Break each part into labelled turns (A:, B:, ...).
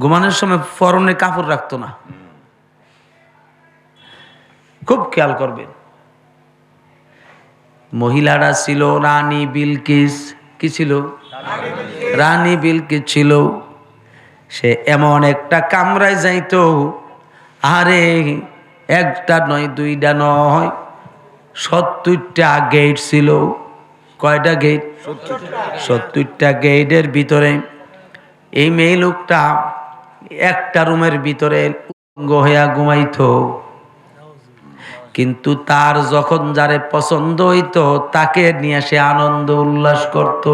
A: ঘুমানোর সময় পরনে কাপড় রাখতো না। খুব খেয়াল করবেন। মহিলারা ছিল রানী বিলকিস। কি ছিল? রানী বিলকিস ছিল। সে এমন একটা কামরায় যাইতো, আরে একটা নয় দুইটা নয় 70টা গেট ছিল। কয়টা গেট? 70টা গেটের ভিতরে এই মেয়ে লোকটা একটা রুমের ভিতরে উলঙ্গ হইয়া ঘুমাইতো। কিন্তু তার যখন যারে পছন্দ হইতো তাকে নিয়ে সে আনন্দ উল্লাস করত।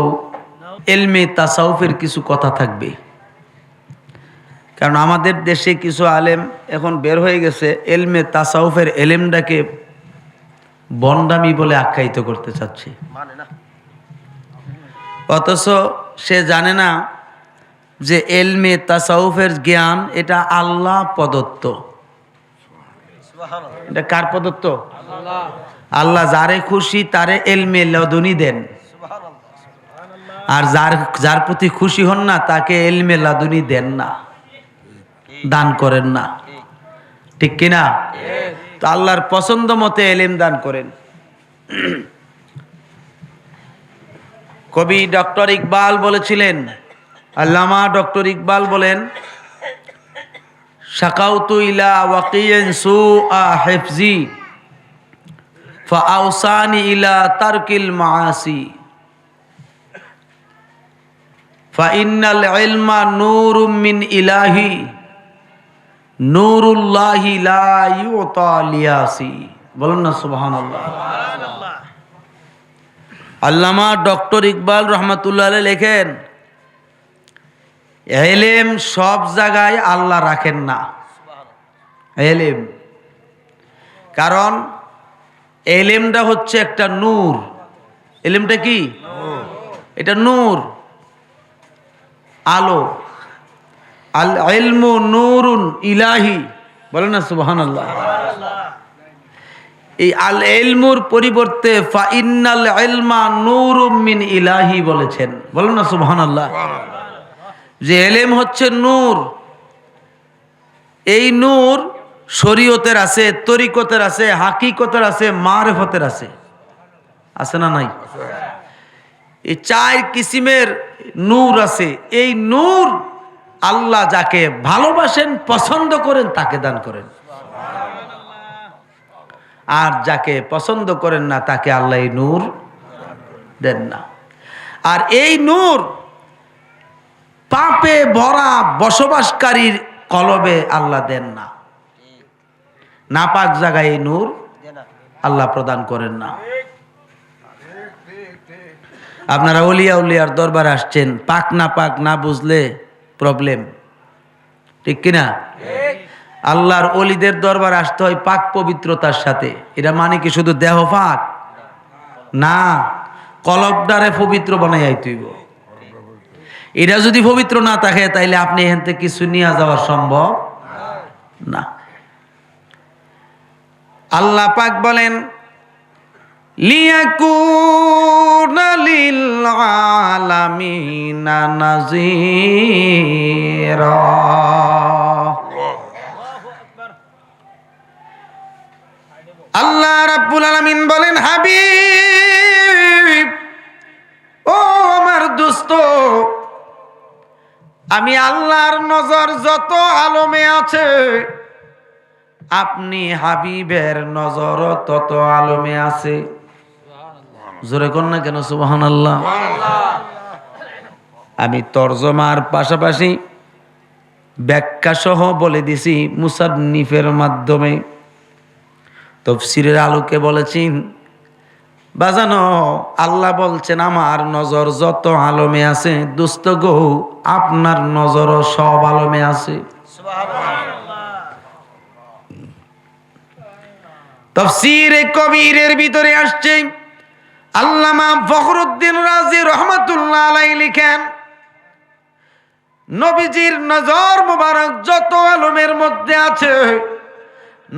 A: এলমে তাসাউফের কিছু কথা থাকবে, কারণ আমাদের দেশে কিছু আলেম এখন বের হয়ে গেছে এলমে তাসাউফের এলেমটাকে বন্ডামি বলে আখ্যায়িত করতে চাচ্ছে। অথচ সে জানে না যে এলমে তাসাউফের জ্ঞান এটা আল্লাহ প্রদত্ত। এটা কার প্রদত্ত? আল্লাহ যারে খুশি তারে এলমে লাদুনি দেন, আর যার প্রতি খুশি হন না তাকে এলমে লাদুনি দেন না, দান করেন না। ঠিক কিনা? তো আল্লাহর পছন্দ মতে এলেম দান করেন। কবি ডক্টর ইকবাল বলেছিলেন, আল্লামা ডক্টর ইকবাল বলেন, শাকাউতু ইলা ওয়াকিয়িন সুআ হিফজি ফাআউসানি ইলা তারকিল মাআসি ফাইন্নাল ইলমা নূরুম মিন ইলাহি নূরুল্লাহি লা ইউতা লিয়াসি। বলুন না সুবহানাল্লাহ। আল্লামা ডক্টর ইকবাল রহমাতুল্লাহ আলাইহি লেখেন, এলেম সব জায়গায় আল্লাহ রাখেন না। এলেম, কারণ এলেমটা হচ্ছে একটা নূর। এলেমটা কি? এটা নূর, আলো। আল ইলমু নূরুন ইলাহি। বলেন না সুবহানাল্লাহ। এই আল ইলমুর পরিবর্তে ফাইন্নাল ইলমা নূরুম মিন ইলাহি বলেছেন। বলেন না সুবহানাল্লাহ। যে এলেম হচ্ছে নূর, এই নূর শরীয়তের আছে, তরিকতের আছে, হাকিকতের আছে, মারিফতের আছে। আছে না নাই? এই 4 কিসিমের নূর আছে। এই নূর আল্লাহ যাকে ভালোবাসেন, পছন্দ করেন তাকে দান করেন, আর যাকে পছন্দ করেন না তাকে আল্লাহ এই নূর দেন না। আর এই নূর পাপে ভরা বসবাসকারীর কলবে আল্লাহ দেন না। নাপাক জায়গায় এই নূর আল্লাহ প্রদান করেন না। আপনারা ওলিয়া উলিয়ার দরবারে আসছেন, পাক না পাক না বুঝলে প্রবলেম। ঠিক কিনা? আল্লাহর ওলিদের দরবারে আসতে হয় পাক পবিত্রতার সাথে। এটা মানে কি শুধু দেহ পাক না, কলবটারে পবিত্র বানাই তুইব। এটা যদি পবিত্র না থাকে তাইলে আপনি এখান থেকে কিছু নিয়ে যাওয়া সম্ভব না। আল্লাহ পাক বলেন, লিয়াকুনা লিল আলামিনা নাযীরা। আল্লাহ রাব্বুল আলামিন বলেন, হাবিব, ও আমার দোস্ত, আমি আল্লাহর নজর যত আলমে আছে, আপনি হাবিবের নজর তত আলমে আছে। জোরে কর না কেন সুবহানাল্লাহ। আমি তরজমার পাশাপাশি ব্যাখ্যা সহ বলে দিছি মুসান্নিফের মাধ্যমে, তাফসীরের আলোকে বলেছি। বাজানো, আল্লাহ বলছেন আমার নজর যত আলমে আছে, দোস্ত গো আপনার নজরও সব আলমে আছে। তাফসীরে কবিরের ভিতরে আসছে, আল্লামা ফখরুদ্দিন রাজি রহমাতুল্লাহ আলাইহি লিখেন, নবীজির নজর মুবারক যত আলমের মধ্যে আছে,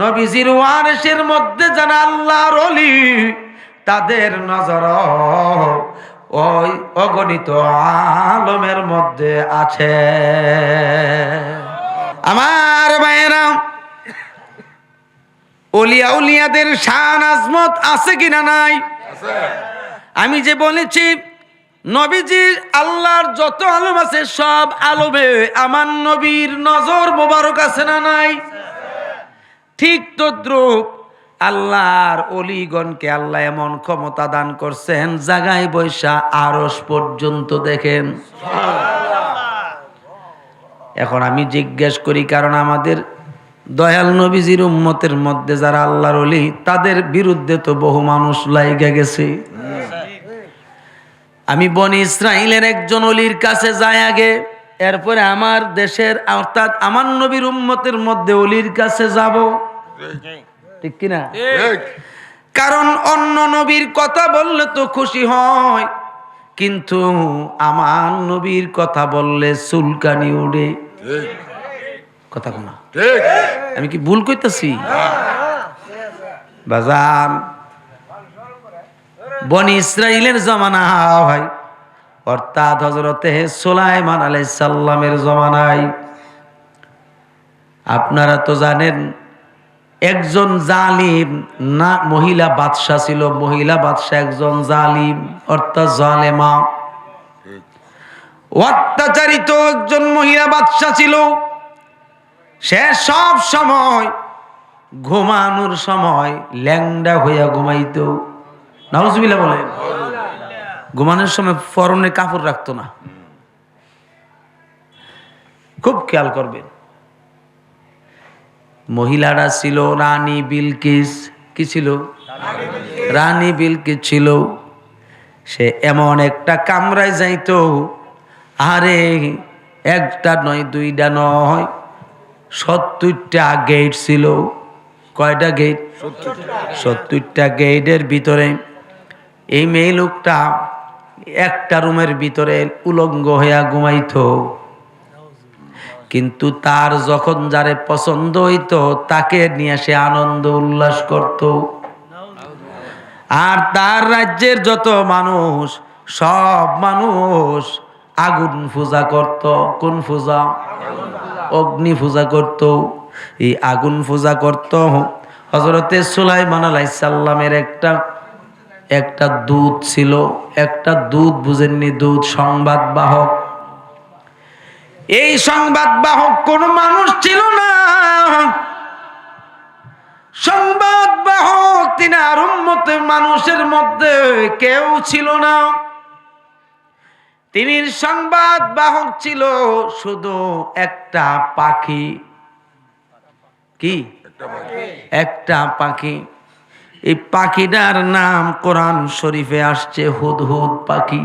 A: নবীজির ওয়ারিসের মধ্যে যারা আল্লাহর ওলি, তাদের নজর ওই অগণিত আলমের মধ্যে আছে। আমার ভাইয়েরা, ওলিয়া উলিয়াদের শান আজমত আছে কিনা নাই? আমি যে বলেছি নবীজির আল্লাহর যত আলম আছে সব আলমে আমার নবীর নজর মোবারক আছে না নাই? ঠিক তদ্রুপ আল্লাহর অলিগণকে আল্লাহ এমন ক্ষমতা দান করছেন, জাগায় বৈশা আরশ পর্যন্ত দেখেন। এখন আমি জিজ্ঞেস করি, কারণ আমাদের দয়াল নবীজির উম্মতের মধ্যে যারা আল্লাহর ওলি, তাদের বিরুদ্ধে তো বহু মানুষ লাইগা গেছে। আমি বনি ইসরাইলের একজন ওলির কাছে যাই আগে, এরপরে আমার দেশের অর্থাৎ আমার নবীর উম্মতের মধ্যে ওলির কাছে যাব, ঠিক কিনা? কারণ অন্য নবীর কথা বললে তো খুশি হয়, কিন্তু আমার নবীর কথা বললে চুলকানি উড়ে। কথা কোনা, আমি কি ভুল কইতাছি? বাজান, বনি ইসরাইলের জমানা ভাই, অর্থাৎ হযরতে সুলাইমান আলাইহিস সালামের জমানায় আপনারা তো জানেন একজন জালিম না মহিলা বাদশা ছিল, মহিলা বাদশা একজন জালিম অর্থাৎ জালেমা, অত্যাচারিত একজন মহিলা বাদশা ছিল। সে সব সময় ঘুমানোর সময় ল্যাংডা হইয়া ঘুমাইতো। নাউজুবিল্লাহ বলেন। ঘুমানোর সময় পরনে কাপড় রাখতো না, খুব খেয়াল করবেন। মহিলারা ছিল রানী বিলকিস। কি ছিল? রানী বিলকিস ছিল। সে এমন একটা কামরায় যাইতো, আরে একটা নয় দুইটা নয় 70টা গেট ছিল। কয়টা গেট? 70টা গেটের ভিতরে এই মেয়ে লোকটা একটা রুমের ভিতরে উলঙ্গ হইয়া ঘুমাইতো। কিন্তু তার যখন যারে পছন্দ হইতো তাকে নিয়ে সে আনন্দ উল্লাস করত। আর তার রাজ্যের যত মানুষ, সব মানুষ আগুন পূজা করত। কোন পূজা? অগ্নি পূজা করত। এই আগুন পূজা করত। হযরতে সুলাইমান আলাইহিস সালামের একটা দূত ছিল। একটা দূত, বুঝেননি? দূত, সংবাদ বাহক। এই সংবাদ বাহক কোন মানুষ ছিল না। সংবাদ বাহক তিনি আর উম্মতের মানুষের মধ্যে কেউ ছিল না। তিনি সংবাদ বাহক ছিল শুধু একটা পাখি। কি? একটা পাখি। এই পাখিটার নাম কোরআন শরীফে আসছে হুদহুদ পাখি।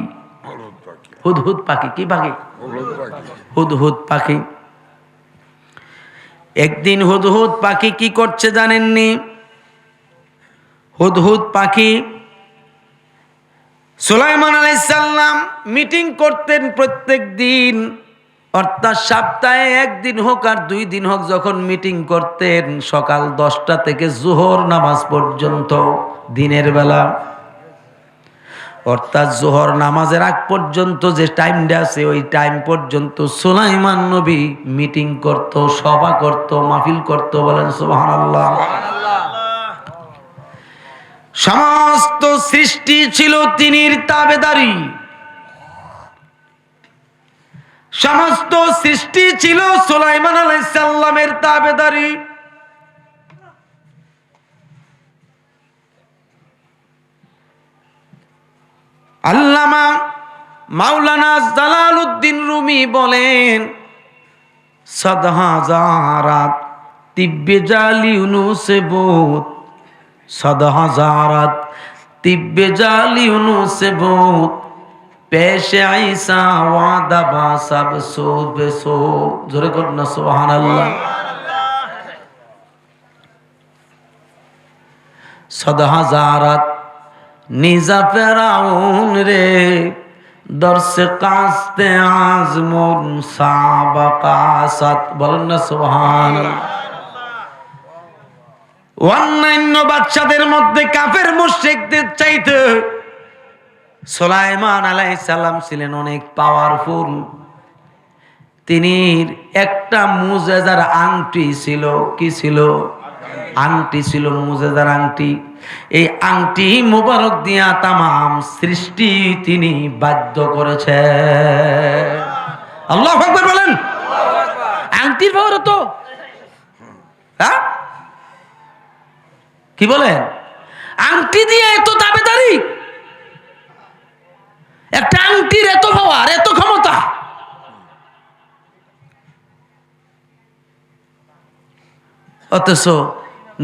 A: হুদহুদ পাখি। কি পাখি? হুদহুদ পাখি। একদিন হুদহুদ পাখি কি করছে জানেননি? হুদহুদ পাখি সুলাইমান আলাইহিস সালাম মিটিং করতেন প্রত্যেক দিন, অর্থাৎ সপ্তাহে একদিন হোক আর 2 দিন হোক, যখন মিটিং করতেন সকাল 10টা থেকে জোহর নামাজ পর্যন্ত, দিনের বেলা, অর্থাৎ জোহর নামাজের আগ পর্যন্ত যে টাইমটা আছে ওই টাইম পর্যন্ত সুলাইমান নবী মিটিং করত, সভা করত, মাহফিল করত। বলেন সুবহানাল্লাহ। সমস্ত সৃষ্টি ছিল তিনির তাবেদারি। সমস্ত সৃষ্টি ছিল সুলাইমান আলাইহিস সালামের তাবেদারি। আল্লামা মাওলানা জালালউদ্দিন রুমি বলেন, সদহাজারাত তিব্বে জালি উনুসে বোত, সদহাজারাত তিব্বে জালি উনুসে বোত, পেশে আইসা ওয়াদা বা সব সো বেসো। জোরে করুন না সুবহানাল্লাহ। সদহাজারাত নিজা ফেরাউন রে, দরসে কাস্তে আজমুন সাবাকাসাত। বলেন না সুবহানাল্লাহ। অন্যান্য বাদশাদের মধ্যে কাফের মুশরিকদের চাইতে সুলাইমান আলাইহিস সালাম ছিলেন অনেক পাওয়ারফুল। তিনি একটা মুজেজার আংটি ছিল। কি ছিল? আংটি ছিল, মুজেজার আংটি। এই আংটি মুবারক দিয়া তামাম সৃষ্টি তিনি বাধ্য করেছে। আল্লাহু আকবার বলেন। আংটির পাওয়ার তো, হ্যাঁ কি বলেন? আংটি দিয়ে এত দাবিদারি, একটা আংটির এত পাওয়ার, এত ক্ষমতা। অথচ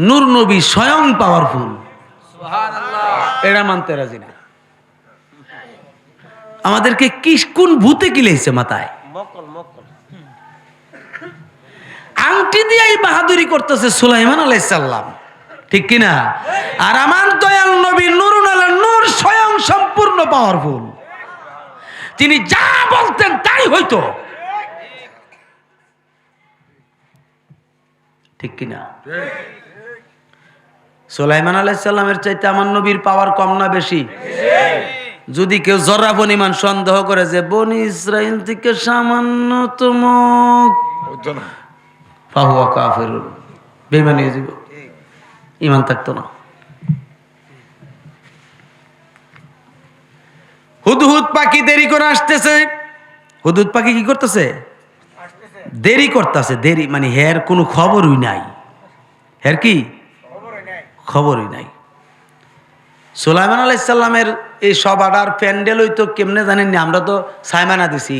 A: নূর নবী স্বয়ং পাওয়ারফুল, এটা মানতে রাজি না। আমাদেরকে কি কোন ভূতে কিলেছে মাথায়? আংটি দিয়ে বাহাদুরি করতেছে সুলাইমান আলাইহিস সালাম, ঠিক কিনা? আর আমার দয়াল নবী নূরুন আলা নূর স্বয়ং সম্পূর্ণ পাওয়ারফুল। তিনি যা বলতেন তাই হইতো, ঠিক কিনা? সুলাইমান আলাইহিস সালামের চাইতে আমার নবীর পাওয়ার কম না বেশি? যদি কেউ জরা পরিমাণ সন্দেহ করে যে বনি ইসরাইল থেকে সামান্যতম, ফাহুয়া কাফির, বেঈমান হয়ে যাবে, ঈমান থাকতো না। হুদহুদ পাখি দেরি করে আসতেছে। হুদহুদ পাখি কি করতেছে? দেরি করতেছে। দেরি মানে হের কোনো খবরই নাই। হের কি খবরই নাই। সুলাইমান আলাইহিস সালামের এই সভাটার প্যান্ডেল হইতো কেমনে জানেন না? আমরা তো সাইমানা দিছি,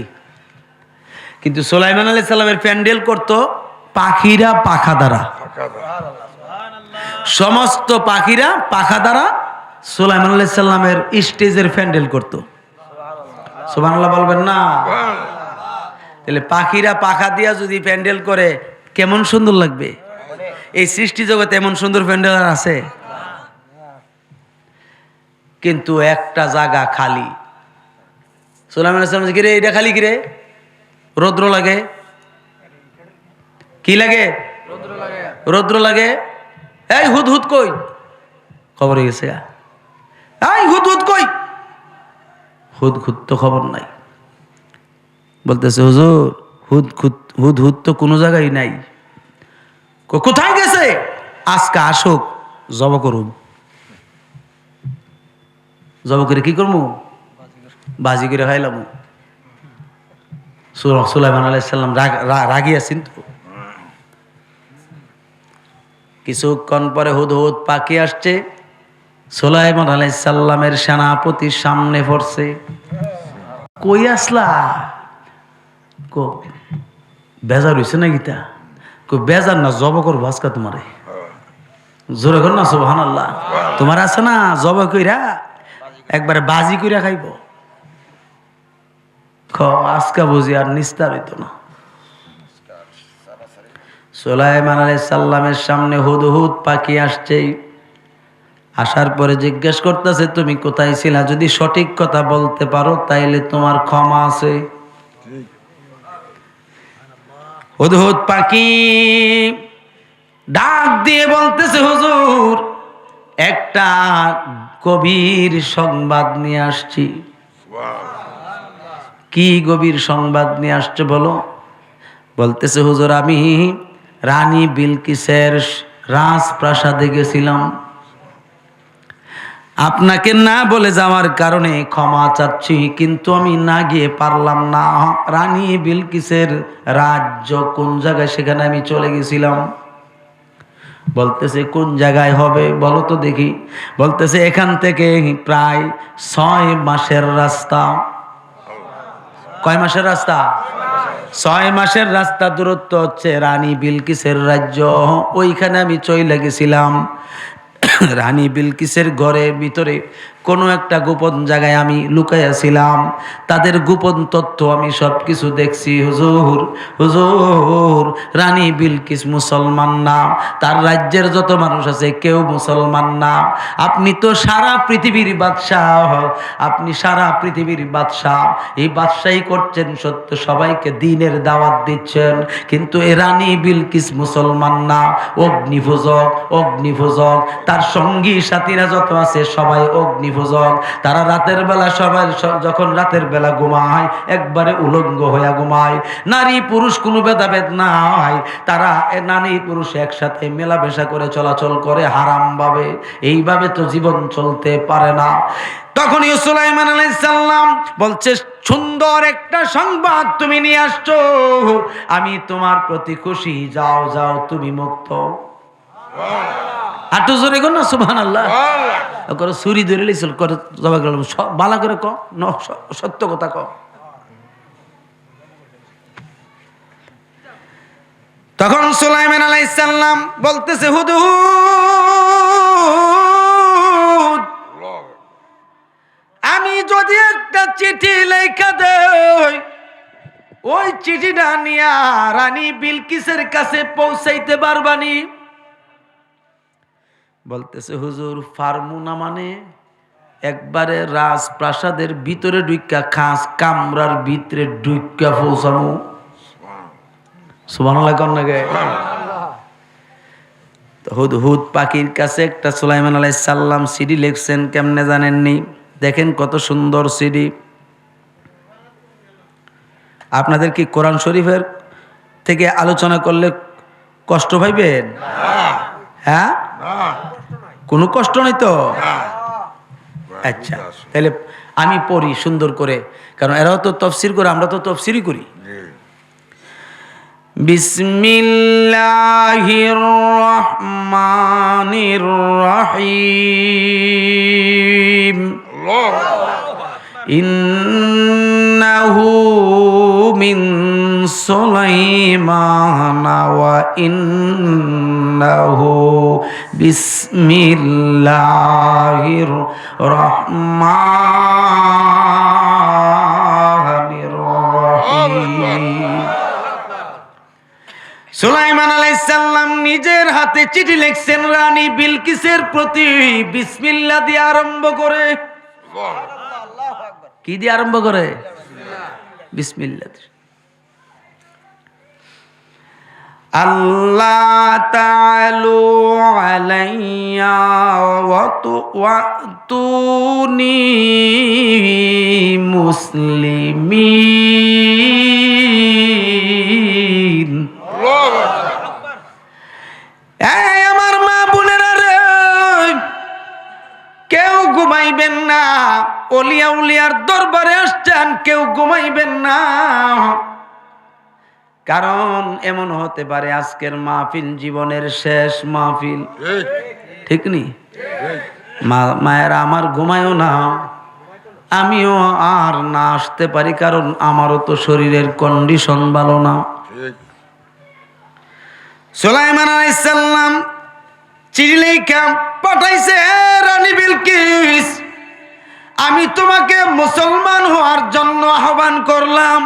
A: কিন্তু সুলাইমান আলাইহিস সালামের প্যান্ডেল করতো পাখিরা পাখা দ্বারা। সমস্ত পাখিরা পাখা দ্বারা সুলাইমান আলাইহিস সালামের স্টেজের প্যান্ডেল করতো। সুবহানাল্লাহ বলবেন না? তাহলে পাখিরা পাখা দিয়া যদি প্যান্ডেল করে কেমন সুন্দর লাগবে। এই সৃষ্টি জগতে এমন সুন্দর প্যান্ডেল আর আছে? কিন্তু একটা জায়গা খালি। সুলাইমান আলাইহিস সালাম কিরে এটা খালি কিরে? রৌদ্র লাগে। কি লাগে? রৌদ্র লাগে। এই হুদহুদ কই? খবর হয়ে গেছে। এই হুদহুদ কই? হুদহুদ তো খবর নাই। বলতেছে হুজুর হুদহুদ তো কোনো জায়গায় নাই। কোথায় গেছে? আজকে আসুক, জব করুন। জব করে কি করবো? বাজি করে খাইলাম। সুলাইমান আলাইহিস সালাম রাগিয়াছেন তো। কিছুক্ষণ পরে হুদহুদ পাখি আসছে, সুলাইমান আলাইহিস সালামের সেনাপতির সামনে পড়ছে। কই আসলা? কো বেজার হইছে না গীতা? কো বেজার না, জব করবো আজকে তোমারে। জোরে কর না সুবহানাল্লাহ। তোমার আছে না জব কইরা একবারে বাজি কইরা খাইব। আজকে বুঝি আর নিস্তার হইতো না। সুলাইমান আলাইহিস সালামের সামনে হুদহুদ পাখি আসছে। আসার পরে জিজ্ঞেস করতেছে তুমি কোথায় ছিলা? যদি সঠিক কথা বলতে পারো তাইলে তোমার ক্ষমা আছে। হুদহুদ পাখি ডাক দিয়ে বলতেছে হুজুর একটা গভীর সংবাদ নিয়ে আসছি। কি গভীর সংবাদ নিয়ে আসছে বলো? বলতেছে হুজুর আমি রানী বিলকিসের রাজপ্রাসাদে গেছিলাম, আপনাকে না বলে যাওয়ার কারণে ক্ষমা চাচ্ছি, কিন্তু আমি না গিয়ে পারলাম না। রানী বিলকিসের রাজ্য কোন জায়গায় সেখানে আমি চলে গেছিলাম। বলতেছে কোন জায়গায় হবে বলো তো দেখি। বলতেছে এখান থেকে প্রায় 6 মাসের রাস্তা। কয় মাসের রাস্তা? 6 মাসের রাস্তা দূরত্ব হচ্ছে রানী বিলকিসের রাজ্য। ওইখানে আমি চলে গেছিলাম। রানী বিলকিসের ঘরের ভিতরে কোনো একটা গোপন জায়গায় আমি লুকাইয়াছিলাম। তাদের গোপন তথ্য আমি সব কিছু দেখছি। হুজুর হুজুর রানী বিলকিস মুসলমান না, তার রাজ্যের যত মানুষ আছে কেউ মুসলমান না। আপনি তো সারা পৃথিবীর বাদশাহ, আপনি সারা পৃথিবীর বাদশাহ, এই বাদশাহী করছেন সত্য, সবাইকে দ্বীনের দাওয়াত দিচ্ছেন, কিন্তু এ রানী বিলকিস মুসলমান না, অগ্নিপূজক। অগ্নিপূজক, তার সঙ্গী সাথীরা যত আছে সবাই অগ্নিপূজক। নির্ভোজক। তারা রাতের বেলা সবাই যখন রাতের বেলা ঘুমায় একবারে উলঙ্গ হইয়া ঘুমায়। নারী পুরুষ কোনো ভেদাভেদ না হয়, তারা নারী পুরুষ একসাথে মেলামেশা করে চলাচল করে হারাম ভাবে। এইভাবে তো জীবন চলতে পারে না। তখন সুলাইমান আলাইহিস সালাম বলছে, সুন্দর একটা সংবাদ তুমি নিয়ে আসছো, আমি তোমার প্রতি খুশি। যাও যাও, তুমি মুক্ত। আটু জোরে কর না সুবহানাল্লাহ। করো ছুরি ধরে লিছিল করে জবাই করলাম, বালা করে ক, সত্য কথা ক। তখন সুলাইমান আলাইহিস সালাম বলতেছে, হুদহুদ, আমি যদি একটা চিঠি লেখা দেই, ওই চিঠিটা নিয়ে রানী বিলকিসের কাছে পৌঁছাইতে পারবানি? বলতেছে, হুজুর পারমু না মানে? একবারে রাজপ্রাসাদের ভিতরে ঢুইকা, খাস কামরার ভিতরে ঢুইকা পৌঁছামু। সুবহানাল্লাহ কোন নাকি? হুদহুদ পাখির কাছে একটা সুলাইমান আলাইহিস সালাম সিডি লিখছেন, কেমনে জানেননি? দেখেন কত সুন্দর সিডি। আপনাদের কি কোরআন শরীফের থেকে আলোচনা করলে কষ্ট পাইবেন? হ্যাঁ, কোনো কষ্ট নেই তো? আচ্ছা, তাহলে আমি পড়ি সুন্দর করে, কারণ এরাও তো তফসির করে, আমরা তো তফসিরই করি। বিসমিল্লাহির রহমানির রহিম। ইন্নাহু মিন সুলাইমান ওয়া ইন্নাহু বিসমিল্লাহির রহমানির রহিম। সুলাইমান আলাইহিস সালাম নিজের হাতে চিঠি লিখছেন রানী বিলকিসের প্রতি, বিসমিল্লাহ দিয়ে আরম্ভ করে। কি দিয়ে আরম্ভ করে? বিসমিল্লাহ। আল্লাহ তাআলু আলাইয়া ওয়াতুনি মুসলিমিন। এই আমার মা বোনেরা রে, কেউ ঘুমাইবেন না। ওলিয়া উলিয়ার দরবারে আসছেন, কেউ ঘুমাইবেন না। কারণ এমন হতে পারে আজকের মাহফিল জীবনের শেষ মাহফিল, ঠিক নি? মায়েরা আমার ঘুমায়ও না, আমিও আর না আসতে পারি, কারণ আমারও তো শরীরের কন্ডিশন ভালো না। সুলাইমান আলাইহিস সালাম চিঠি লেখা পাঠাইছে, রানী বিলকিস, আমি তোমাকে মুসলমান হওয়ার জন্য আহ্বান করলাম।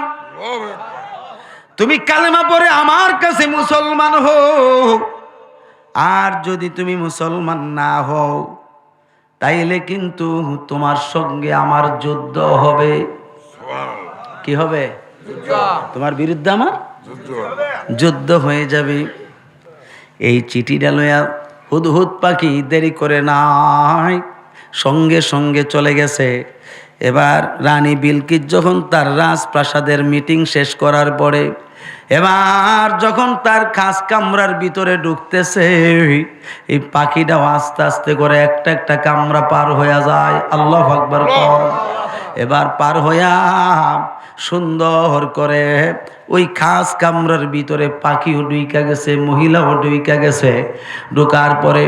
A: তুমি কালেমা পড়ে আমার কাছে মুসলমান হও। আর যদি তুমি মুসলমান না হও, তাইলে কিন্তু তোমার সঙ্গে আমার যুদ্ধ হবে। কি হবে? তোমার বিরুদ্ধে আমার যুদ্ধ হয়ে যাবে। এই চিঠিটা লইয়া হুদহুদ পাখি দেরি করে নাই, সঙ্গে সঙ্গে চলে গেছে। এবার রানী বিলকিস যখন তার রাজপ্রাসাদের মিটিং শেষ করার পরে, এবার যখন তার খাস কামরার ভিতরে ঢুকতেছে, এই পাখিটাও আস্তে আস্তে করে একটা একটা কামরা পার হইয়া যায়। আল্লাহু আকবার। এবার পার হইয়া সুন্দর করে ওই খাস কামরার ভিতরে পাখিও ঢুইকা গেছে, মহিলাও ঢুইকা গেছে। ঢোকার পরে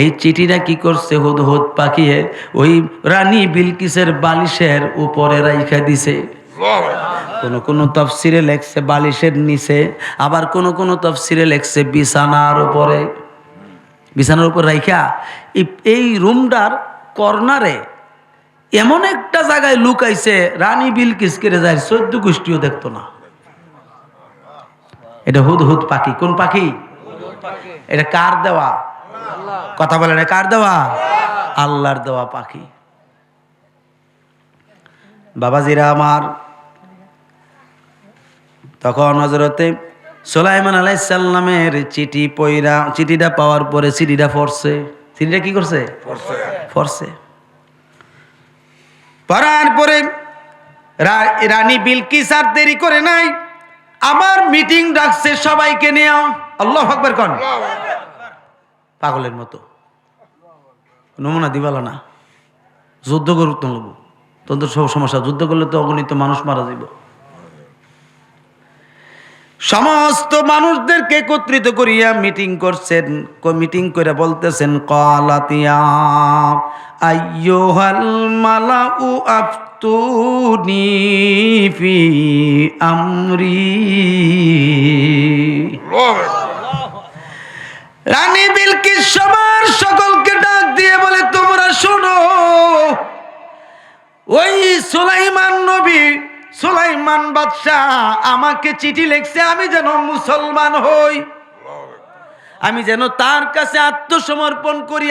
A: এই চিঠিটা কি করছে হুদহুদ পাখিয়ে ওই রানী বিলকিসের বালিশের উপরে রাইখা দিছে। কোন কোন তাফসিরে লেখছে বালিশের নিচে, আবার কোন কোন তাফসিরে লেখছে বিছানার উপরে। বিছানার উপর রাইখা এই রুমটার কর্নারে এমন একটা জায়গায় লুকাইছে, রানী বিলকিস কেড়ে যায় 14 গোষ্ঠীও দেখতো না। এটা হুদহুদ পাখি। কোন পাখি? এটা কার দেওয়া? কথা বলেন, এটা কার দেওয়া? আল্লাহর দেওয়া পাখি। বাবাজিরা আমার, তখন হযরতে সুলাইমান আলাইহিস সালামের চিঠি পয়রা, চিঠিটা পাওয়ার পরে চিঠিটা পড়ছে। চিঠিটা কি করছে? পড়ছে। পড়ার পরে রানী বিলকিস আর দেরি করে নাই, আবার মিটিং ডাকছে সবাইকে নিয়ে। আল্লাহু আকবার কোন। পাগলের মতো নমুনা দিবালা না, যুদ্ধ করুক তো লোক, তোদের সব সমস্যা, যুদ্ধ করলে তো অগণিত মানুষ মারা যাইব। সমস্ত মানুষদেরকে একত্রিত করিয়া মিটিং করছেন, মিটিং করে বলতেছেন ক্বালাতিয়া আইয়ুহাল মালাউ আফতুনি ফি আমরি। রানী বিলকিস সবার সকলকে ডাক দিয়ে বলে, তোমরা শোনো, ওই সুলাইমান নবী, সুলাইমান বাদশাহ আমাকে চিঠি লিখছে আমি যেন মুসলমান হই, আমি যেন তার কাছে আত্মসমর্পণ করি,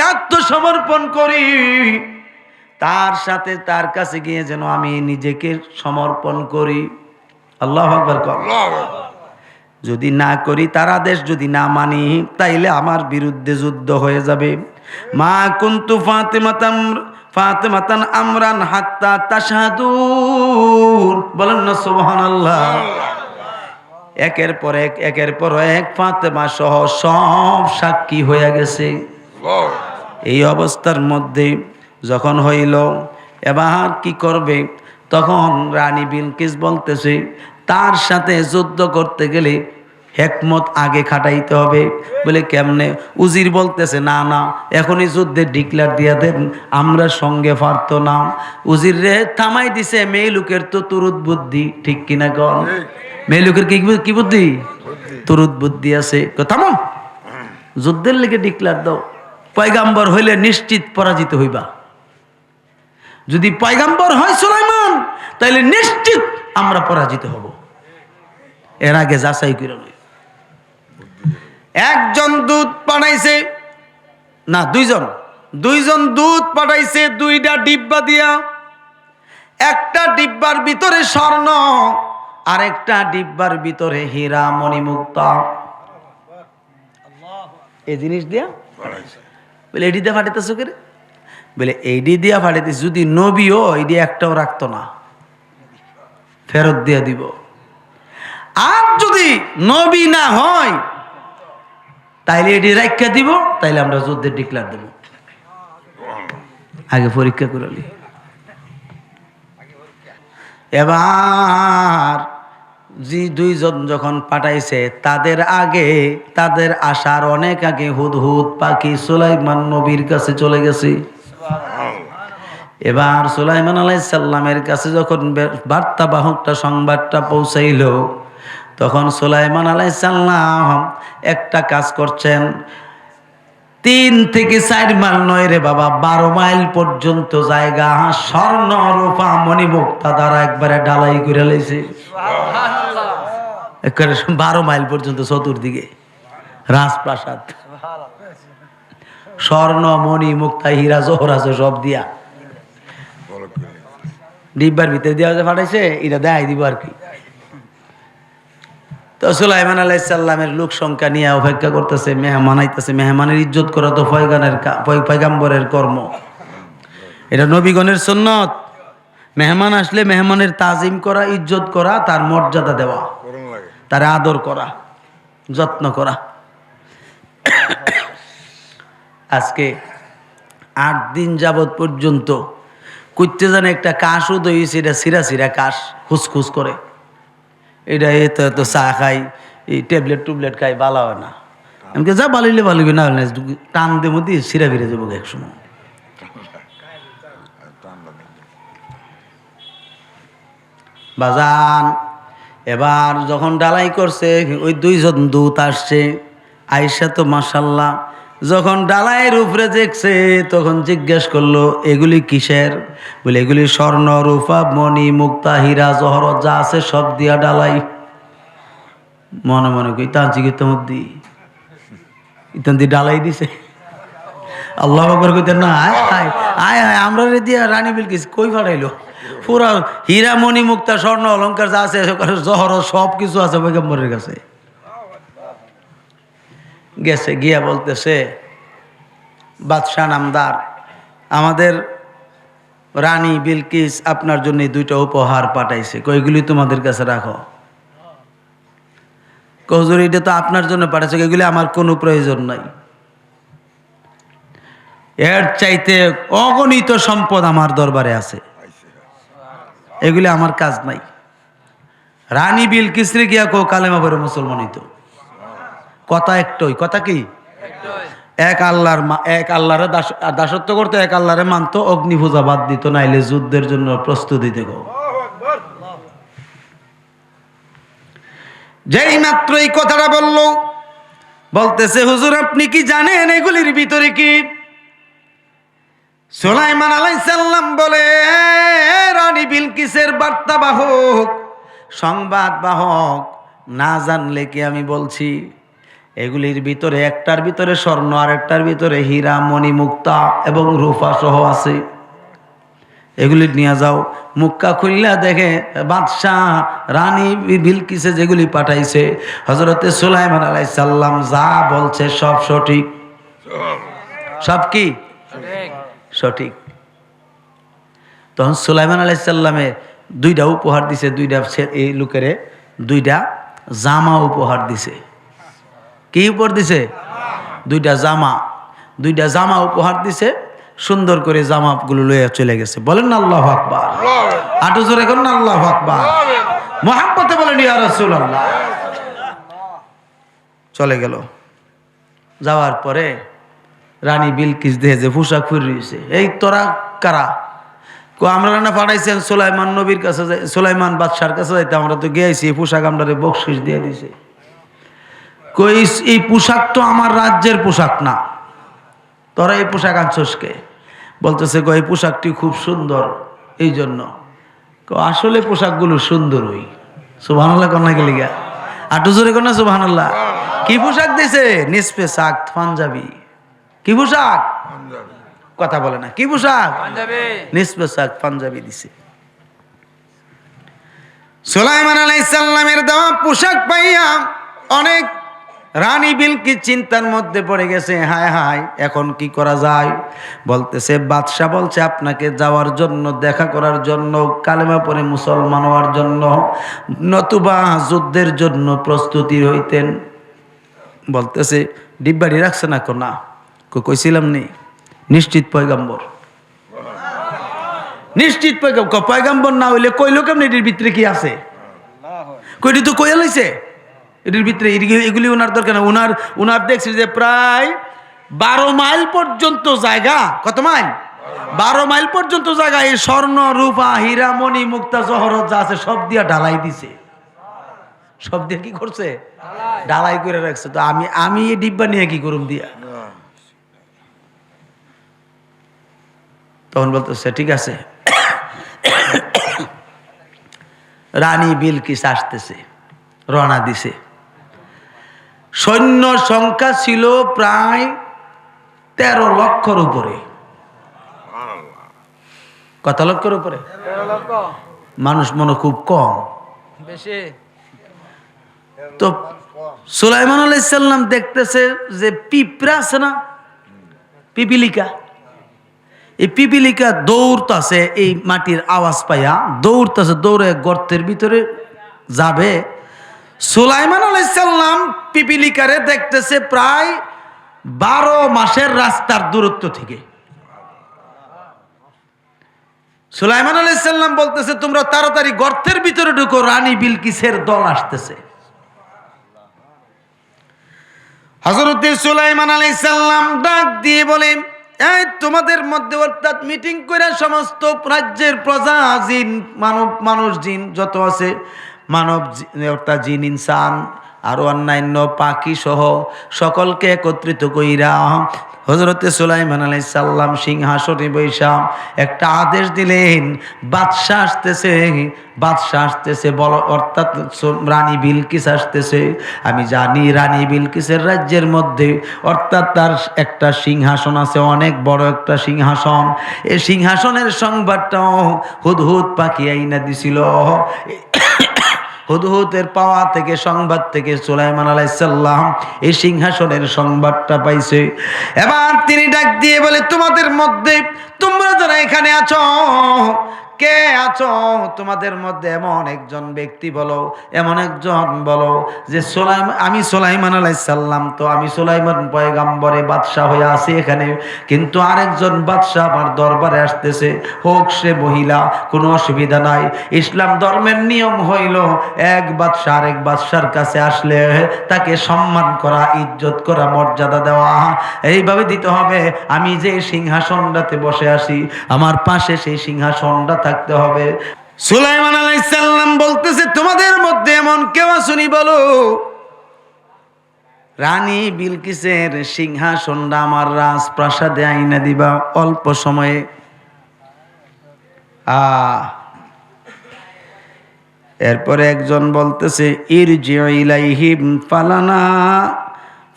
A: তার সাথে তার কাছে গিয়ে যেন আমি নিজেকে সমর্পণ করি। আল্লাহু আকবার। যদি না করি, তার আদেশ যদি না মানি, তাইলে আমার বিরুদ্ধে যুদ্ধ হয়ে যাবে। মা কুনতু ফাতিমাতান আমরান হাত্তা তাশহাদুন, বলেন না সুবহানাল্লাহ। একের পর এক ফাতেমা সহ সব সাক্ষী হয়ে গেছে। এই অবস্থার মধ্যে যখন হইল, এবার কি করবে, তখন রানী বিলকিস বলতেছে তার সাথে যুদ্ধ করতে গেলে হেকমত আগে খাটাইতে হবে। বলে কেমনে? উজির বলতেছে না না, এখনই যুদ্ধে ডিক্লার দিয়া দেন, আমরা সঙ্গে পারতো না। উজির রে থামাই দিছে, মেয়ে লোকের তো তুরুত বুদ্ধি, ঠিক কিনা কন? মেয়ে লোকের কি বুদ্ধি? তুরুত বুদ্ধি আছে। থামো, যুদ্ধের লেগে ডিক্লার দাও, পয়গাম্বর হইলে নিশ্চিত পরাজিত হইবা। যদি পয়গাম্বর হয় সুলাইমান, তাইলে নিশ্চিত আমরা পরাজিত হব। এর আগে যাচাই করে নয়। একজন দূত পাঠাইছে না, দুইজন দূত পাঠাইছে, দুইটা ডিব্বা দিয়া। একটা ডিব্বার ভিতরে স্বর্ণ, আর একটা ডিব্বার ভিতরে হীরা মণিমুক্তা। এই জিনিস দিয়া বলে এডি দিয়া ফাটাইতেছ কে? বলে এইডি দিয়া ফাটাইতেছ, যদি নবীও এইডি একটাও রাখতো না, ফেরত দিয়া দিব। আর যদি নবী না হয়, তাইলে এটি রাখা দিব, তাইলে আমরা যুদ্ধের ডিক্লার দেব। আগে পরীক্ষা করলি। এবার যে দুইজন যখন পাঠাইছে, তাদের আসার অনেক আগে হুদহুদ পাখি সুলাইমান নবীর কাছে চলে গেছে। এবার সুলাইমান আলাইহিস সালামের কাছে যখন বার্তাবাহকটা সংবাদটা পৌঁছাইল, তখন সুলাইমান আলাইহিস সালাম একটা কাজ করছেন। 3 থেকে 4 মাইল নয় রে বাবা, 12 মাইল পর্যন্ত জায়গা স্বর্ণ রূপা মণিমুক্তা দ্বারা একবারে ডালাই করে লাইছে। একবারে 12 মাইল পর্যন্ত চতুর্দিকে রাজপ্রাসাদ, স্বর্ণ মণি মুক্তা হীরা জহরাজ সব দিয়া ডিব্বার ভিতরে দিয়া ফাটাইছে। এটা দেখাই দিব আর কি। তো সুলাইমান আলাইহিস সালামের লোক সংখ্যা নিয়ে অপেক্ষা করতেছে, মেহমান আইতেছে। মেহমানের ইজ্জত করা তো পয়গাম্বরের কর্ম, এটা নবীগণের সুন্নত। মেহমান আসলে মেহমানের তাজিম করা, ইজ্জত করা, তার মর্যাদা দেওয়া, তার আদর করা, যত্ন করা। আজকে 8 দিন যাবৎ পর্যন্ত করতে জানে একটা কাশ উদয় হয়েছে, এটা সিরা কাশ, খুসখুস করে। এটা এত চা খাই, এই ট্যাবলেট খাই, ভালো হয় না। এমনকি যা বালিলে ভালিবি না, টান দিয়ে মধ্যে সিরা ফিরে যাবো একসময়। বাজান এবার যখন ডালাই করছে, ওই 2জন দূত আসছে। আয়েশা তো মাশাআল্লাহ যখন ডালাইয়ের উপরে দেখছে, তখন জিজ্ঞেস করলো এগুলি কিসের? বলে এগুলি স্বর্ণ রূপা মণি মুক্তা হীরা জহরত যা আছে সব দিয়া ডালাই। মনে মনে কই ইতান দি ডালাই দিছে। আল্লাহু আকবার কইতেন না, আয় আয় আয় আমরা রে দিয়া রানী বিলকিস কই ফাটাইলো? পুরা হীরা মণি মুক্তা স্বর্ণ অলংকার যা আছে জহরত সব কিছু আছে পয়গম্বরের কাছে। গেছে গিয়া বলতেছে, বাদশাহ নামদার, আমাদের রানী বিলকিস আপনার জন্য দুইটা উপহার পাঠাইছে, কইগুলি তোমাদের কাছে রাখো। হুজুর এটা তো আপনার জন্য পাঠাইছে, এগুলি আমার কোনো প্রয়োজন নাই। এর চাইতে অগণিত সম্পদ আমার দরবারে আছে, এগুলি আমার কাজ নাই। রানী বিলকিসরে গিয়া কো কালেমা পড়ে মুসলমান হইতো। কথা একটাই, কথা কি? এক আল্লাহর দাসত্ব করতে, এক আল্লাহরে মানতো, অগ্নি পূজা বাদ দিত, নাইলে যুদ্ধের জন্য প্রস্তুতি দেখো। যেই মাত্র এই কথাটা বলতেছে হুজুর আপনি কি জানেন এগুলির ভিতরে কি? সুলাইমান আলাইহিস সালাম বলে, রানী বিলকিসের বার্তা বাহক, সংবাদ বাহক, না জানলে কি আমি বলছি। এগুলির ভিতরে একটার ভিতরে স্বর্ণ, আর একটার ভিতরে হীরা মণি মুক্তা এবং রূপা সহ আছে। এগুলি নিয়ে যাও। মুক্কা খুললা দেখে বাদশাহ রানী বিলকিসে যেগুলি পাঠাইছে, হযরতে সুলাইমান আলাইহিস সালাম যা বলছে সব সঠিক। সব কি সঠিক? তখন সুলাইমান আলাইহিস সালামে দুইটা উপহার দিছে, এই লোকেরে দুইটা জামা উপহার দিছে। কি উপহার দিছে? দুইটা জামা উপহার দিছে। সুন্দর করে জামাগুলো লইয়া চলে গেছে। বলেন না আল্লাহু আকবার। আটু জোরে করেন না আল্লাহু আকবার। মুহাব্বতে বলেন ইয়া রাসূলুল্লাহ। চলে গেল। যাওয়ার পরে রানী বিলকিস দেহে যে পোশাক পরে রয়েছে, এই তোরা কারা? আমরা না পাঠাইছেন সুলাইমান নবীর কাছে, সুলাইমান বাদশার কাছে যাইতে, আমরা তো গিয়েছি, এই পোশাক আমরা বকশিশ দিয়ে দিছে। কই এই পোশাক তো আমার রাজ্যের পোশাক না, তোরা এই পোশাক আনছস কে? বলতেছে এই পোশাকটি খুব সুন্দর, এই জন্য। আসলে পোশাকগুলো সুন্দরই। সুবহানাল্লাহ কন্যা গেলি গা, আটু জোরে কন্যা সুবহানাল্লাহ। কি পোশাক দিছে? নিসপে সাক পাঞ্জাবি। কি পোশাক? কথা বলে না, কি পোশাক? নিসপে সাক পাঞ্জাবি দিছে। সুলাইমান আলাইহিস সালামের দেওয়া পোশাক পাইয়া অনেক রানী বিলকিস চিন্তার মধ্যে পড়ে গেছে। হায় হায়, এখন কি করা যায়? বলতেছে বাদশা বলছে আপনাকে যাওয়ার জন্য, দেখা করার জন্য, কালেমা পড়ে মুসলমান হওয়ার জন্য, নতুবা যুদ্ধের জন্য প্রস্তুতি হইতেন। বলতেছে ডিব্বাড়ি রাখছে না? না, কইছিলাম নি নিশ্চিত পয়গাম্বর, নিশ্চিত পয়গাম্বর না হইলে কইলো কেমন এটির ভিতরে কি আছে? কইটি তো কইয়া লইছে এটির ভিতরে, এগুলি ওনার দরকার না। ওনার দেখছি যে প্রায় 12 মাইল পর্যন্ত জায়গা। কত মাইল? 12 মাইল পর্যন্ত জায়গা এই স্বর্ণ রূপা হীরা মণি মুক্তা জহরত যা আছে সব দিয়া ঢালাই দিছে। সব দিয়ে কি করছে? ঢালাই করে রাখছে। তো আমি এই ডিব্বা নিয়ে কি করুম দিয়া? তখন বলতেছে ঠিক আছে। রানী বিলকিস আসতেছে, রওনা দিছে। সৈন্য সংখ্যা ছিল প্রায় 13 লক্ষর উপরে। কত লক্ষর উপরে? 13 লক্ষ। মানুষ মনে খুব কম, বেশি। তো সুলাইমান আলাইহিস সালাম দেখতেছে যে পিঁপড়া আছে না, পিপিলিকা, এই পিপিলিকা দৌড়তাছে, এই মাটির আওয়াজ পাইয়া দৌড়তাছে, দৌড়ে গর্তের ভিতরে যাবে। সুলাইমান আলাইহিস সালাম পিপিলিকারে দেখতেছে প্রায় 12 মাসের রাস্তার দূরত্ব থেকে। সুলাইমান আলাইহিস সালাম বলতেছে তোমরা তাড়াতাড়ি গর্তের ভিতরে ঢুকো, রানী বিলকিসের দল আসতেছে। হযরত সুলাইমান আলাইহিস সালাম ডাক দিয়ে বলেন, এই তোমাদের মধ্যে অর্থাৎ মিটিং করে সমস্ত রাজ্যের প্রজা, জিন, মানুষ জিন যত আছে, মানব অর্থাৎ জিন ইনসান আরো অন্যান্য পাখি সহ সকলকে একত্রিত কইরা হযরতে সুলাইমান আলাইহিস সালাম সিংহাসনে বৈশা একটা আদেশ দিলেন, বাদশা আসতেছে বল, অর্থাৎ রানী বিলকিস আসতেছে। আমি জানি রানী বিলকিসের রাজ্যের মধ্যে অর্থাৎ তার একটা সিংহাসন আছে, অনেক বড় একটা সিংহাসন। এই সিংহাসনের সংবাদটাও হুদহুদ পাখি আইনা দিছিল। হুদহুদের পাওয়া থেকে সংবাদ থেকে সুলাইমান আলাইহিস সালাম এই সিংহাসনের সংবাদটা পাইছে। এবার তিনি ডাক দিয়ে বলে, তোমাদের মধ্যে তোমরা যারা এখানে আছো, কে আছো তোমাদের মধ্যে এমন একজন ব্যক্তি বলো, এমন একজন বলো যে আমি সুলাইমান আলাইহিস সালাম, তো আমি সুলাইমান পয়গম্বরে বাদশা হয়ে আছি এখানে, কিন্তু আরেকজন বাদশা আমার দরবারে আসতেছে, হোক সে মহিলা, কোনো অসুবিধা নাই। ইসলাম ধর্মের নিয়ম হইল এক বাদশা আরেক বাদশার কাছে আসলে তাকে সম্মান করা, ইজ্জত করা, মর্যাদা দেওয়া এইভাবে দিতে হবে। আমি যে সিংহাসনটাতে বসে আছি আমার পাশে সেই সিংহাসনটা থাকতে হবে। সুলাইমান আলাইহিস সালাম বলতেছে, তোমাদের মধ্যে এমন কেউ আসুনি বলো, রানী বিলকিসের সিংহাসনটা আমার রাজপ্রাসাদে আইনা দিবা অল্প সময়ে। এরপরে একজন বলতেছে, ইরজিউ ইলাইহিম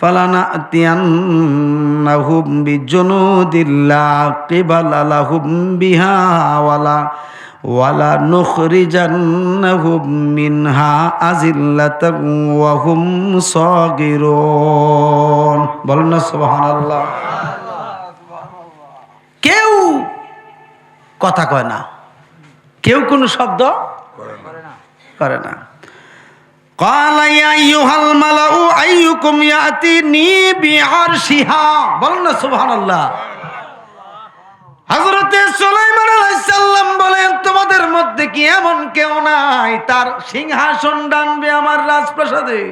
A: ফালানাতিয়ান্নাহুম বিজুনুদিল্লা কিবালা লাহুম বিহা ওয়ালা নুখরিজান্নাহুম মিনহা আযিল্লাতান ওয়া হুম সাগিরুন। বলেন না সুবহানাল্লাহ। কেউ কথা কয় না, কেউ কোনো শব্দ করে না। قال يا أيها الملأ أيكم يأتيني بعرشها। বলেন না সুবহানাল্লাহ। হযরতে সুলাইমান আলাইহিস সালাম বলেন, তোমাদের মধ্যে কি এমন কেউ নাই তার সিংহাসন টানবে আমার রাজপ্রাসাদে?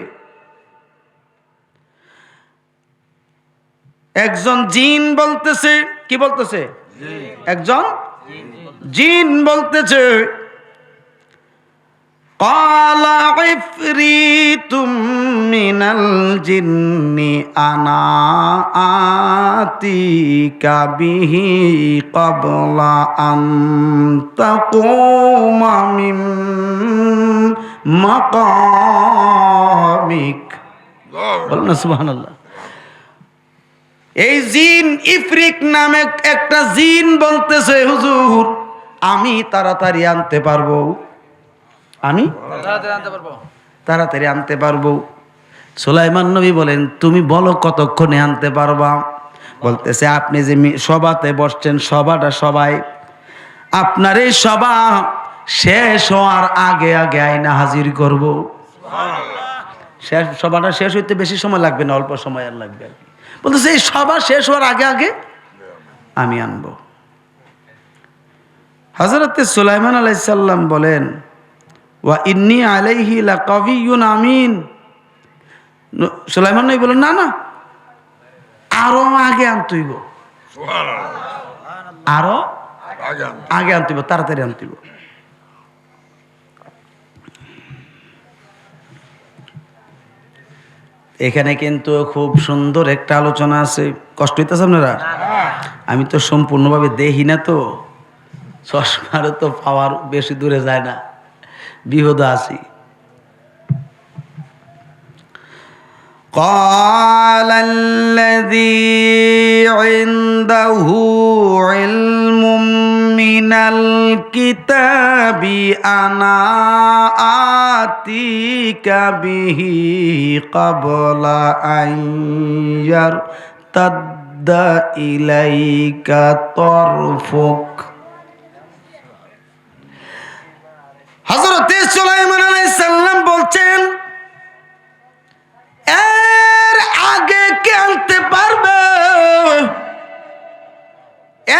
A: একজন জিন বলতেছে, কি বলতেছে? একজন জিন বলতেছে, قال عفريت من الجن أنا آتيك به قبل أن تقوم من مقامك। বলুন না সুবহানাল্লাহ। এই জিন ইফরিক নামে একটা জিন বলতেছে, হুজুর আমি তাড়াতাড়ি আনতে পারবো, আমি তাড়াতাড়ি আনতে পারবো। সুলাইমান নবী বলেন, তুমি বলো কতক্ষণে আনতে পারবা? বলতেছে, আপনি যে সভাতে বসছেন, সবাই আপনার এই সভা শেষ হওয়ার আগে আগে আইনা হাজির করব। সভাটা শেষ হইতে বেশি সময় লাগবে না, অল্প সময় আর লাগবে। বলতেছে এই সভা শেষ হওয়ার আগে আগে আমি আনবো। হযরত সুলাইমান আলাইহিস সালাম বলেন, ওয়া ইন্নী আলাইহি লাকাবিয়্যুন আমিন। সুলাইমান নবী বলেন, না না, আরো আগে আনতেইব, আরো আগে আনতেইব, তাড়াতাড়ি আনতেইব। এখানে কিন্তু খুব সুন্দর একটা আলোচনা আছে। কষ্ট হইতেছে আপনারা? আমি তো সম্পূর্ণভাবে দেখি না, তো চশমারও তো পাওয়ার বেশি দূরে যায় না, বিপদ আছি। قال الذي عنده علم من الكتاب أنا آتيك به قبل أن يرتد إليك طرفك। হযরত সুলাইমান আলাইহিস সালাম বলছেন, এর আগে কে আনতে পারবে?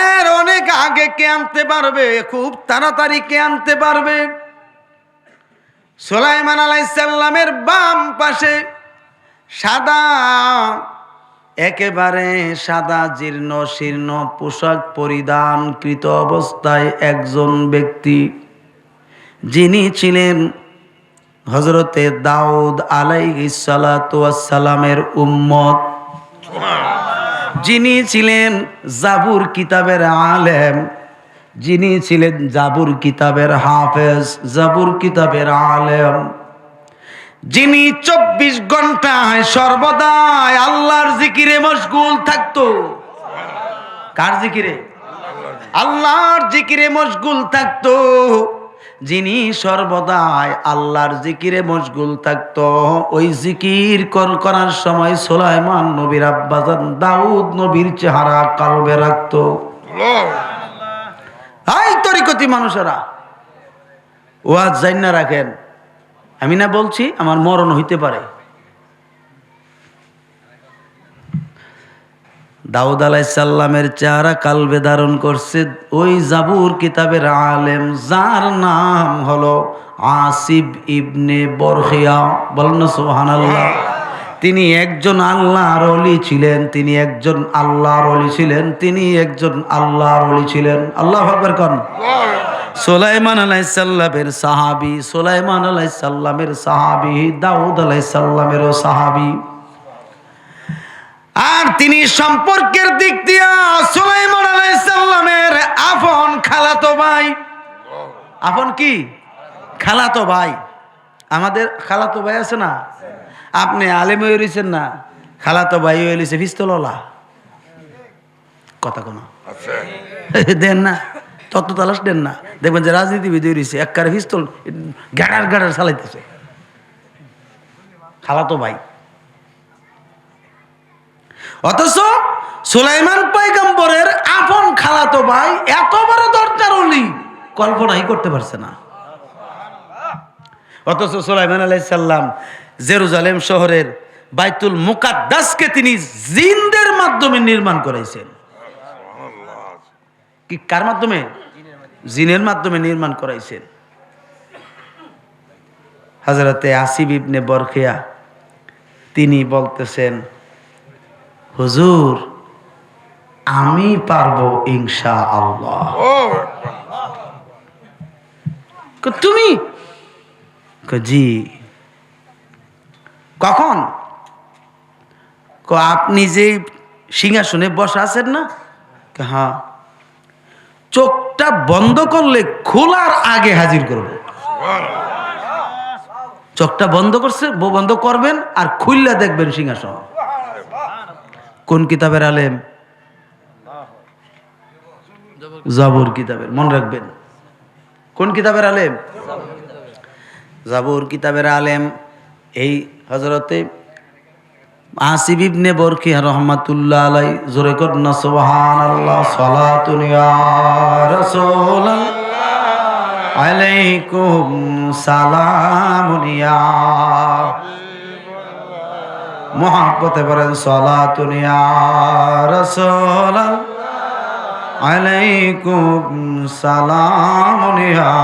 A: এর অনেক আগে কে আনতে পারবে? খুব তাড়াতাড়ি কে আনতে পারবে? সুলাইমান আলাইহিস সালামের বাম পাশে সাদা, একেবারে সাদা জীর্ণ শীর্ণ পোশাক পরিধানকৃত অবস্থায় একজন ব্যক্তি, যিনি ছিলেন হযরতে দাউদ আলাইহিস সালাতু ওয়াস সালামের উম্মত, যিনি ছিলেন জাবুর কিতাবের আলেম, যিনি ছিলেন জাবুর কিতাবের হাফেজ, জাবুর কিতাবের আলেম, যিনি 24 ঘন্টায় সর্বদাই আল্লাহর জিকিরে মশগুল থাকতো। কার জিকিরে? আল্লাহর জিকিরে মশগুল থাকতো। যিনি সর্বদাই আল্লাহর জিকিরে মশগুল থাকতো, ওই জিকির করার সময় সুলাইমান নবীর আব্বাজান দাউদ নবীর চেহারা কালবে রাখতো। এই তরিকতি মানুষেরা ওয়াজ জান্না রাখেন, আমি না বলছি আমার মরণ হইতে পারে। দাউদ আলাইহিস সালামের চেহারা কালবে ধারণ করছে ওই জাবুর কিতাবের আলেম, যার নাম হলো আসিব ইবনে বরখিয়া। বলেন না সুবহানাল্লাহ। তিনি একজন আল্লাহর ওলি ছিলেন, তিনি একজন আল্লাহর ওলি ছিলেন, তিনি একজন আল্লাহর ওলি ছিলেন। আল্লাহু আকবার কোন। সুলাইমান আলাইহিস সালামের সাহাবী, সুলাইমান আলাইহিস সালামের সাহাবী, দাউদ আলাইহিস সালামেরও সাহাবী। আর তিনি সম্পর্কের দিক দিয়ে সুলাইমান আলাইহিস সালামের আপন খালাতো ভাই। আপন কি? খালাতো ভাই। আমাদের খালাতো ভাই আছে না, আপনি আলেম হয়ে রয়েছেন না, খালাতো ভাই হয়ে রয়েছে পিস্তলওয়ালা। কথা কোনো দেন না, তত্ত্ব তালাশ দেন না, দেখবেন যে রাজনীতিবিদ হয়ে রয়েছে একবারে পিস্তল গাড়ার গাড়ার চালাইতেছে, খালাতো ভাই। অথচ সুলাইমান পয়গম্বরের আপন খালাতো ভাই এত বড় দরজার ওলি কল্পনাই করতে পারছে না। অথচ সুলাইমান আলাইহিস সালাম জেরুজালেম শহরের বাইতুল মুকাদ্দাসকে তিনি জিনদের মাধ্যমে নির্মাণ করাইছেন। কি কার মাধ্যমে? জিনের মাধ্যমে নির্মাণ করাইছেন। হযরতে আসিব ইবনে বরখিয়া তিনি বলতেছেন, হুজুর আমি পারবো ইনশাআল্লাহ। তুমি? জি। কখন? আপনি যে সিংহাসনে বসা আছেন না, হ্যাঁ, চোখটা বন্ধ করলে খোলার আগে হাজির করব। চোখটা বন্ধ করবেন আর খুললে দেখবেন সিংহাসন। কোন কিতাবের আলেম? জাবুর কিতাবের। মনে রাখবেন কোন কিতাবের আলেম? জাবুর কিতাবের আলেম এই হযরতে আসিব ইবনে বরখিয়া রাহমাতুল্লাহ আলাই। জোরে কর না সুবহানাল্লাহ। সালাতুন ইয়া রাসূলুল্লাহ আলাইকুম সালামুন ইয়া, মুহাব্বতে বলেন সালাতুন ইয়া রাসূলুল্লাহ আলাইকুম সালামুন ইয়া।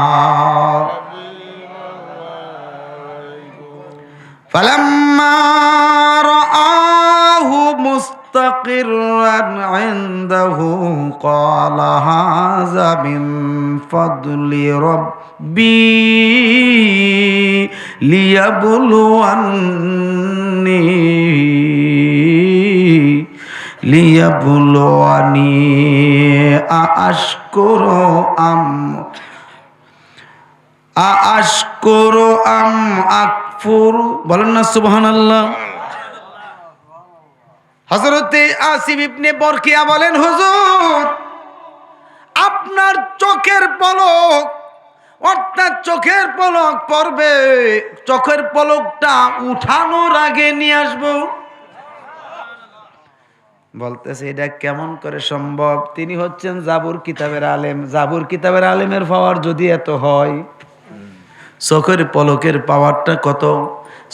A: ফালাম্মা রাআহু মুস্তাকিররান ইনদাহু ক্বালা হাযা মিন ফাদলি রাব্বি লিয়াবলুয়ানি আশকুরু আম আকফুর। বলেন না সুবহানাল্লাহ। হযরতে আসিব ইবনে বরখিয়া বলেন, হুজুর আপনার চোখের পলক, অর্থাৎ চোখের পলক পড়বে, চোখের পলকটা উঠানোর আগে নিয়ে আসবো। বলতেছে এটা কেমন করে সম্ভব? তিনি হচ্ছেন জাবুর কিতাবের আলেম। জাবুর কিতাবের আলেমের পাওয়ার যদি এত হয়, চোখের পলকের পাওয়ারটা কত?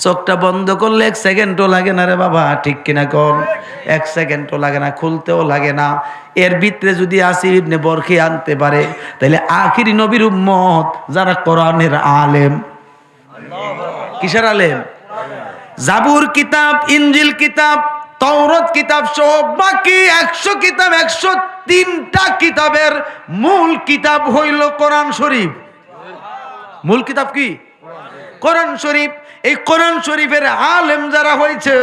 A: চোখটা বন্ধ করলে 1 সেকেন্ডও লাগে না রে বাবা, ঠিক কিনা কোন? 1 সেকেন্ডও লাগে না, খুলতেও লাগে না। এর ভিতরে যদি আসিব ইবনে বরখিয়া আনতে পারে, তাহলে আখিরি নবীর উম্মত যারা কোরআনের আলেম। কিসের আলেম? জাবুর কিতাব, ইনজিল কিতাব, তাওরাত কিতাব সহ বাকি 100 কিতাব, 103টা কিতাবের মূল কিতাব হইল কোরআন শরীফ। মূল কিতাব কি? কোরআন শরীফ। এই কোরআন শরীফের আলেম যারা হয়েছে,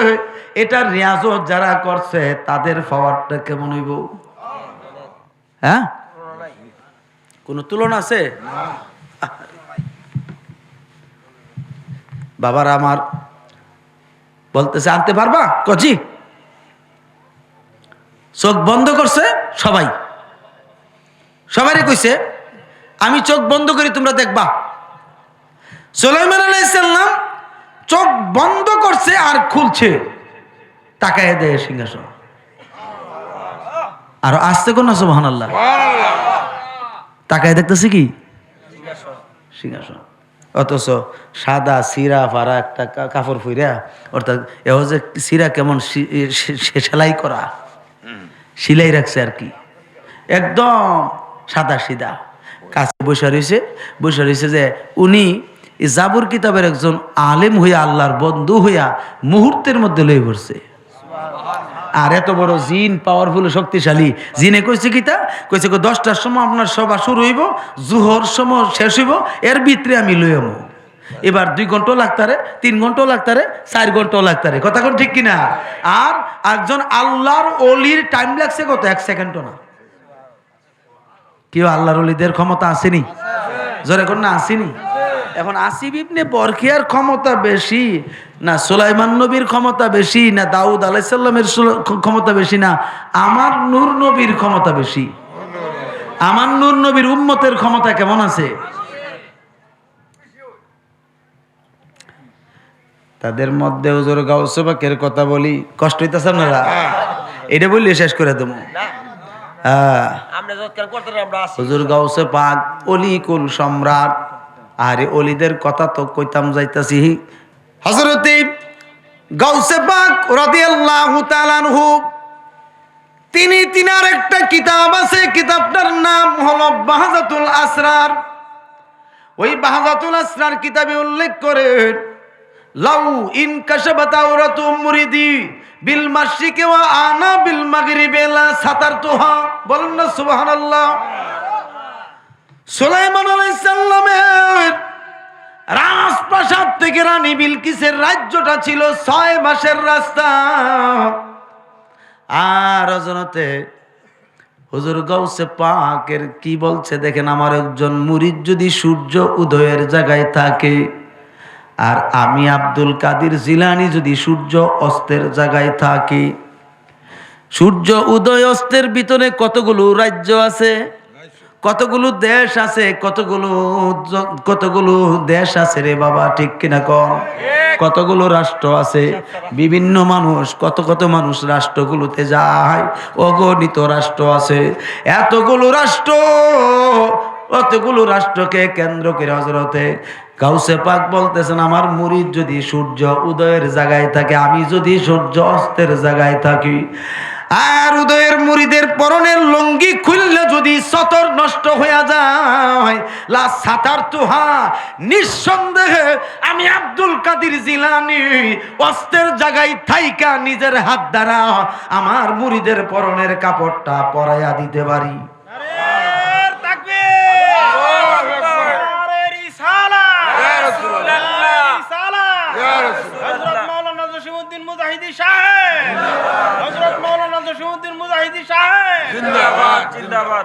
A: এটা রিয়াজত যারা করছে, তাদের পাওয়ারটা কেমন হইব? হ্যাঁ, কোন তুলনা আছে? বাবার আমার বলতেছে আনতে পারবা? কচি চোখ বন্ধ করছে সবাই, সবারই কইছে আমি চোখ বন্ধ করি তোমরা দেখবা। সুলাইমান আলাইহিস সালাম চোখ বন্ধ করছে আর খুলছে, তাকায় দেয় সিংহাসন। আর আসতে কোন না সুবহানাল্লাহ, তাকায় দেখতেছে কি সিংহাসন। অথচ সাদা সিরা ফারা একটা কাপড় ফুইরা, অর্থাৎ এও যে সিরা কেমন সেলাই করা, সিলাই রাখছে আর কি, একদম সাদা সিধা। কাছে বসে রয়েছে যে উনি জাবুর কিতাবের একজন আলেম হইয়া, আল্লাহর বন্ধু হইয়া মুহূর্তের মধ্যে লয়ে পড়ছে। আর এত বড় জিন, পাওয়ারফুল, শক্তিশালী জিনে কইছে কিতা, কইছে 10টার সময় আপনার সভা শুরু হইব, জুহর সময় শেষ হইব, এর ভিতরে আমি লই আমু। এবার 2 ঘন্টাও লাগতারে, 3 ঘন্টাও লাগতারে, 4 ঘন্টাও লাগতারে, কথা কোন ঠিক কিনা? আর একজন আল্লাহর ওলির টাইম লাগছে কত, 1 সেকেন্ডও না। কেউ আল্লাহর ওলিদের ক্ষমতা আসেনি? জোরে কোন না আসেনি? এখন আসিফ ইবনে বরখিয়ার ক্ষমতা বেশি না সুলাইমান নবীর ক্ষমতা বেশি না দাউদ আলাইহিস সালামের ক্ষমতা বেশি না আমার নূর নবীর ক্ষমতা বেশি? আমার নূর নবীর উম্মতের ক্ষমতা কেমন আছে? তাদের মধ্যে হুজুর গাউসে পাকের কথা বলি, কষ্ট হইতাছে আপনারা? এটা বললে শেষ করে দেবো। হুজুর গাউসে পাক অলি কুল সম্রাট। আরে অলিদের কথা তো কইতাম যাইতাছি। হযরতে গাউসে পাক রাদিয়াল্লাহু তাআলা আনহু, তিনার একটা কিতাব আছে, কিতাবটার নাম হলো বাহজাতুল আসরার। ওই বাহজাতুল আসরার কিতাবে উল্লেখ করে, লাউ ইন কাশাবাত আওরাতু মুরিদি বিল মাশরিকি ওয়া আনা বিল মাগরিবি লা সাতারতুহা। বলেন না সুবহানাল্লাহ। সুলাইমান আলাইহিস সালামের রাজপ্রাসাদ থেকে রানী বিলকিসের রাজ্যটা ছিল 6 মাসের রাস্তা। আর হযরতে হুজুর গাউসে পাকের কি বলছে দেখেন, আমার একজন মুরিদ যদি সূর্য উদয়ের জায়গায় থাকে, আর আমি আব্দুল কাদের জিলানী যদি সূর্য অস্তের জায়গায় থাকি, সূর্য উদয় অস্তের ভিতরে কতগুলো রাজ্য আছে, কতগুলো দেশ আছে, কতগুলো দেশ আছে রে বাবা, ঠিক কিনা কন? কতগুলো রাষ্ট্র আছে, বিভিন্ন মানুষ, কত মানুষ রাষ্ট্রগুলোতে যায়, অগণিত রাষ্ট্র আছে। এতগুলো রাষ্ট্রকে কেন্দ্র করে হযরতে গাউসে পাক বলতেছেন, আমার মুরিদ যদি সূর্য উদয়ের জায়গায় থাকে, আমি যদি সূর্য অস্তের জায়গায় থাকি, আর উদয়ের মুরিদের পরনের লুঙ্গি খুললে যদি সতর নষ্ট হয়ে যায়, লা সাতারতুহা, নিঃসন্দেহে আমি আব্দুল কাদের জিলানী অস্তের জায়গায় থাইকা নিজের হাত দ্বারা আমার মুরিদের পরনের কাপড়টা পরাইয়া দিতে পারি।
B: জিন্দাবাদ।